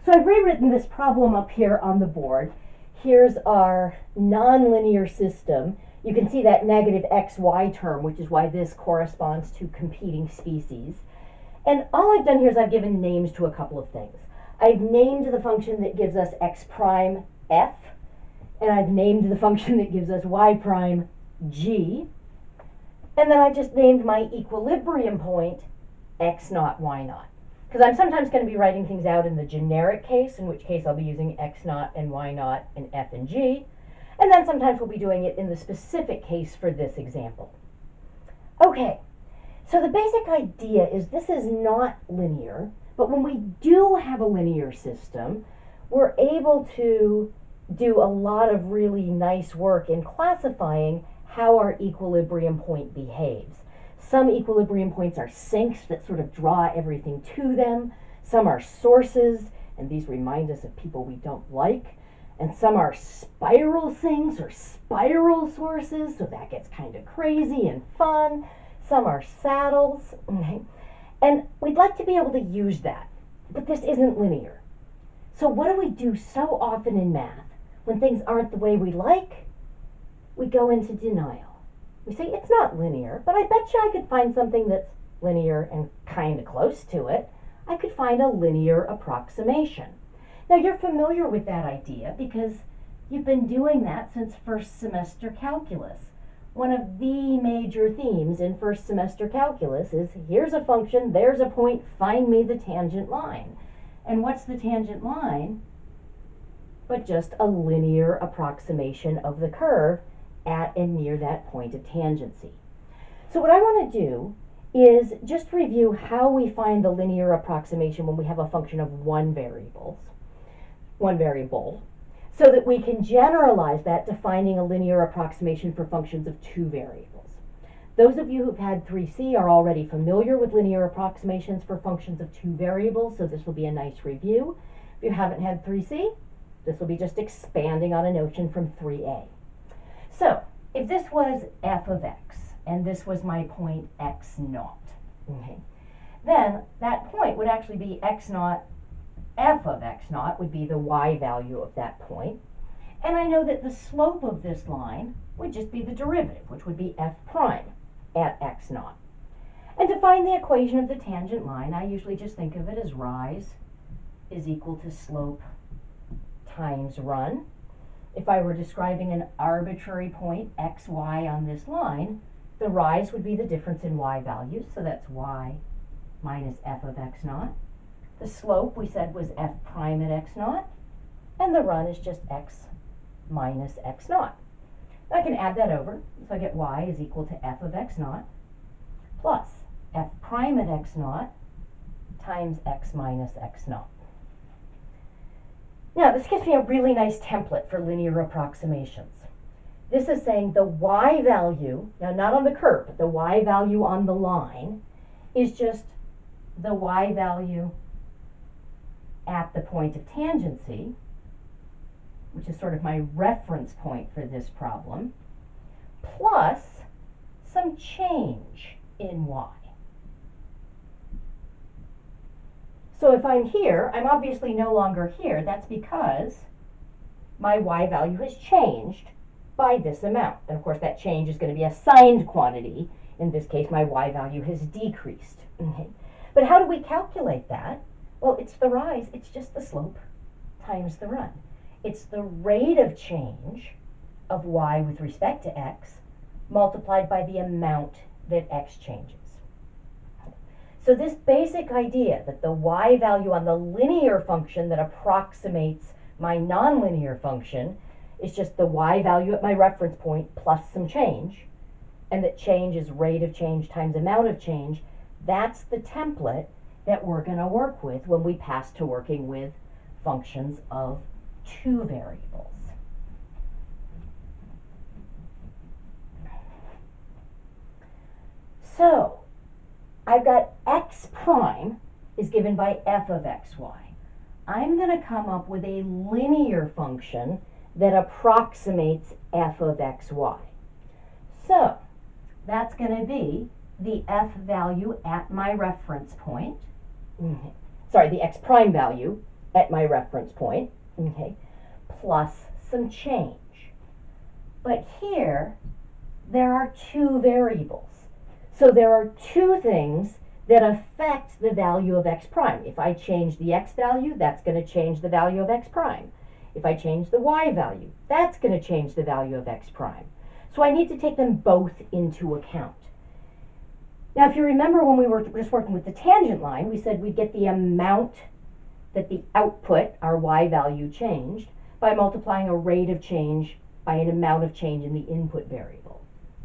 So I've rewritten this problem up here on the board. Here's our nonlinear system. You can see that negative xy term, which is why this corresponds to competing species. And all I've done here is I've given names to a couple of things. I've named the function that gives us x prime f, and I've named the function that gives us y prime g. And then I just named my equilibrium point x naught, y naught. Because I'm sometimes going to be writing things out in the generic case, in which case I'll be using x naught and y naught and f and g. And then sometimes we'll be doing it in the specific case for this example. Okay, so the basic idea is this is not linear, but when we do have a linear system, we're able to do a lot of really nice work in classifying how our equilibrium point behaves. Some equilibrium points are sinks that sort of draw everything to them. Some are sources, and these remind us of people we don't like. And some are spiral sinks or spiral sources, so that gets kind of crazy and fun. Some are saddles. Okay? And we'd like to be able to use that, but this isn't linear. So what do we do so often in math? When things aren't the way we like, we go into denial. We say, it's not linear, but I bet you I could find something that's linear and kind of close to it. I could find a linear approximation. Now, you're familiar with that idea because you've been doing that since first semester calculus. One of the major themes in first semester calculus is, here's a function, there's a point, find me the tangent line. And what's the tangent line? But just a linear approximation of the curve at and near that point of tangency. So what I want to do is just review how we find the linear approximation when we have a function of one variable, so that we can generalize that to finding a linear approximation for functions of two variables. Those of you who've had 3C are already familiar with linear approximations for functions of two variables, so this will be a nice review. If you haven't had 3C, this will be just expanding on a notion from 3A. So, if this was f of x, and this was my point x naught, okay, then that point would actually be x naught, f of x naught would be the y value of that point. And I know that the slope of this line would just be the derivative, which would be f prime at x naught. And to find the equation of the tangent line, I usually just think of it as rise is equal to slope times run. If I were describing an arbitrary point xy on this line, the rise would be the difference in y values, so that's y minus f of x naught. The slope we said was f prime at x naught, and the run is just x minus x naught. I can add that over, so I get y is equal to f of x naught plus f prime at x naught times x minus x naught. Now, this gives me a really nice template for linear approximations. This is saying the y value, now not on the curve, but the y value on the line is just the y value at the point of tangency, which is sort of my reference point for this problem, plus some change in y. So if I'm here, I'm obviously no longer here. That's because my y value has changed by this amount. And of course, that change is going to be a signed quantity. In this case, my y value has decreased. Okay. But how do we calculate that? Well, it's the rise. It's just the slope times the run. It's the rate of change of y with respect to x multiplied by the amount that x changes. So this basic idea that the y value on the linear function that approximates my nonlinear function is just the y value at my reference point plus some change, and that change is rate of change times amount of change, that's the template that we're going to work with when we pass to working with functions of two variables. So, I've got x prime is given by f of xy. I'm going to come up with a linear function that approximates f of xy. So, that's going to be the f value at my reference point, the x prime value at my reference point, okay, plus some change. But here, there are two variables. So there are two things that affect the value of x prime. If I change the x value, that's going to change the value of x prime. If I change the y value, that's going to change the value of x prime. So I need to take them both into account. Now, if you remember when we were just working with the tangent line, we said we'd get the amount that the output, our y value, changed by multiplying a rate of change by an amount of change in the input variable.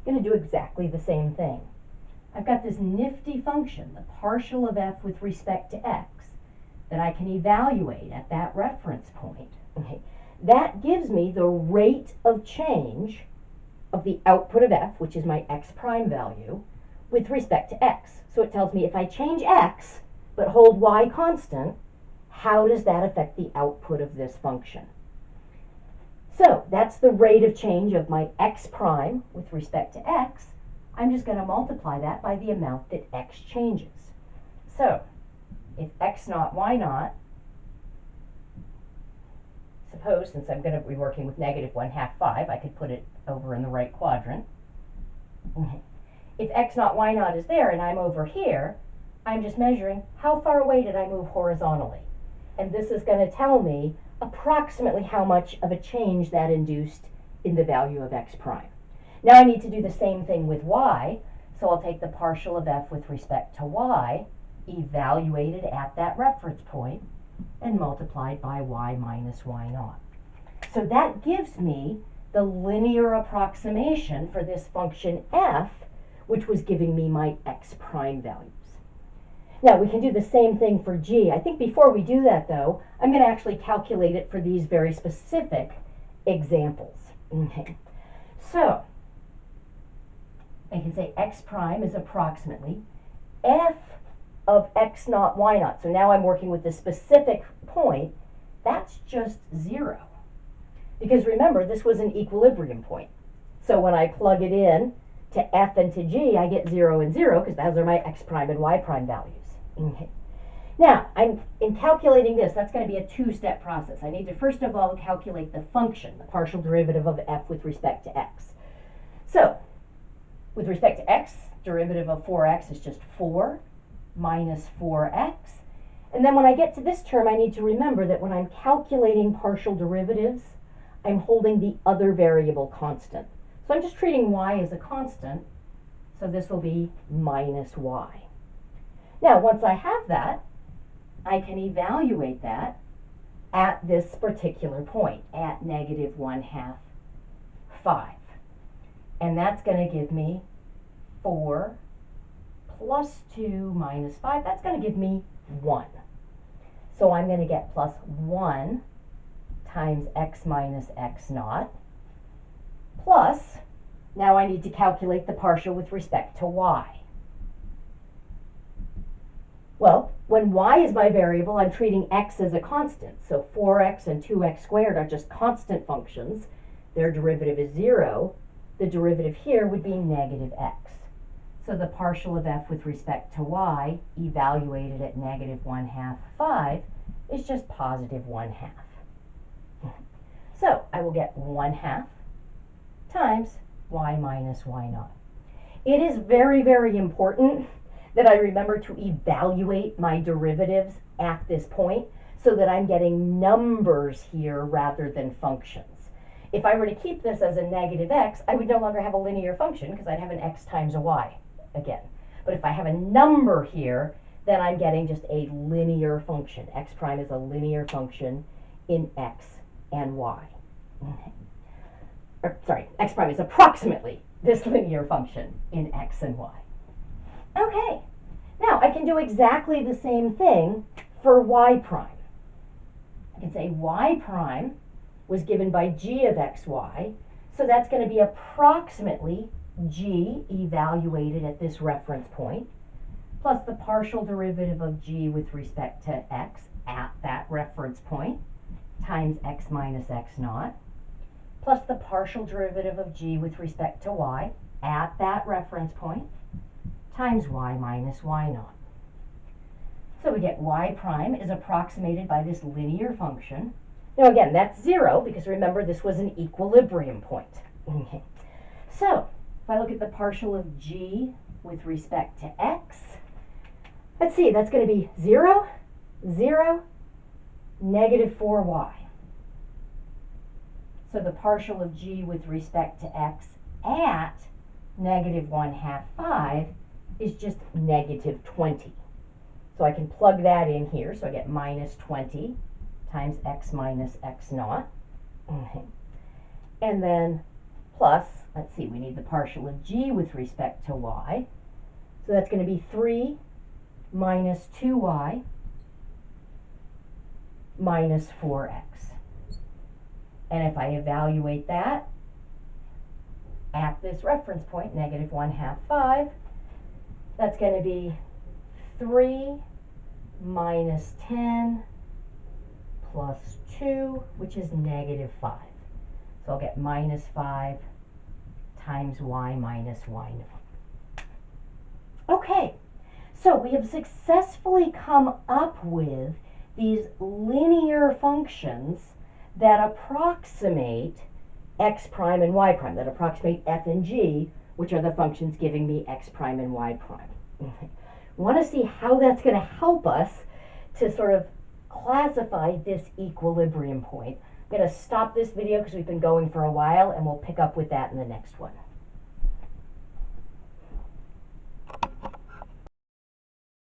I'm going to do exactly the same thing. I've got this nifty function, the partial of f with respect to x, that I can evaluate at that reference point. Okay. That gives me the rate of change of the output of f, which is my x prime value, with respect to x. So it tells me if I change x but hold y constant, how does that affect the output of this function? So that's the rate of change of my x prime with respect to x. I'm just going to multiply that by the amount that x changes. So if x naught, y naught, suppose since I'm going to be working with negative 1/2 5, I could put it over in the right quadrant. If x naught, y naught is there and I'm over here, I'm just measuring how far away did I move horizontally. And this is going to tell me approximately how much of a change that induced in the value of x prime. Now I need to do the same thing with y, so I'll take the partial of f with respect to y, evaluated at that reference point, and multiplied by y minus y naught. So that gives me the linear approximation for this function f, which was giving me my x prime values. Now we can do the same thing for g. I think before we do that though, I'm going to actually calculate it for these very specific examples. Okay. So I can say x prime is approximately f of x naught, y naught. So now I'm working with the specific point. That's just 0. Because remember, this was an equilibrium point. So when I plug it in to f and to g, I get 0 and 0, because those are my x prime and y prime values. Okay. Now, in calculating this, that's going to be a two-step process. I need to first of all calculate the function, the partial derivative of f with respect to x. So, with respect to x, derivative of 4x is just 4 minus 4x. And then when I get to this term, I need to remember that when I'm calculating partial derivatives, I'm holding the other variable constant. So I'm just treating y as a constant, so this will be minus y. Now, once I have that, I can evaluate that at this particular point, at negative 1/2 5. And that's going to give me 4 plus 2 minus 5. That's going to give me 1. So I'm going to get plus 1 times x minus x naught, plus, now I need to calculate the partial with respect to y. Well, when y is my variable, I'm treating x as a constant. So 4x and 2x squared are just constant functions. Their derivative is 0. The derivative here would be negative x. So the partial of f with respect to y, evaluated at negative 1/2 5, is just positive 1/2. So I will get 1/2 times y minus y naught. It is very, very important that I remember to evaluate my derivatives at this point so that I'm getting numbers here rather than functions. If I were to keep this as a negative x, I would no longer have a linear function because I'd have an x times a y again. But if I have a number here, then I'm getting just a linear function. X prime is a linear function in x and y. X prime is approximately this linear function in x and y. Okay, now I can do exactly the same thing for y prime. I can say y prime was given by g of xy, so that's going to be approximately g evaluated at this reference point, plus the partial derivative of g with respect to x at that reference point, times x minus x naught, plus the partial derivative of g with respect to y at that reference point, times y minus y naught. So we get y prime is approximated by this linear function. Now again, that's 0 because remember this was an equilibrium point. Okay. So if I look at the partial of g with respect to x, let's see, that's going to be 0, 0, negative 4y. So the partial of g with respect to x at negative 1/2 5 is just negative 20. So I can plug that in here. So I get minus 20 times x minus x naught. And then plus, let's see, we need the partial of g with respect to y. So that's going to be 3 minus 2y minus 4x. And if I evaluate that at this reference point, negative 1/2 5, that's going to be 3 minus 10 plus 2, which is negative 5. So I'll get minus 5 times y minus y naught. Okay, so we have successfully come up with these linear functions that approximate x prime and y prime, that approximate f and g, which are the functions giving me x prime and y prime. Want to see how that's going to help us to sort of classify this equilibrium point. I'm going to stop this video because we've been going for a while, and we'll pick up with that in the next one.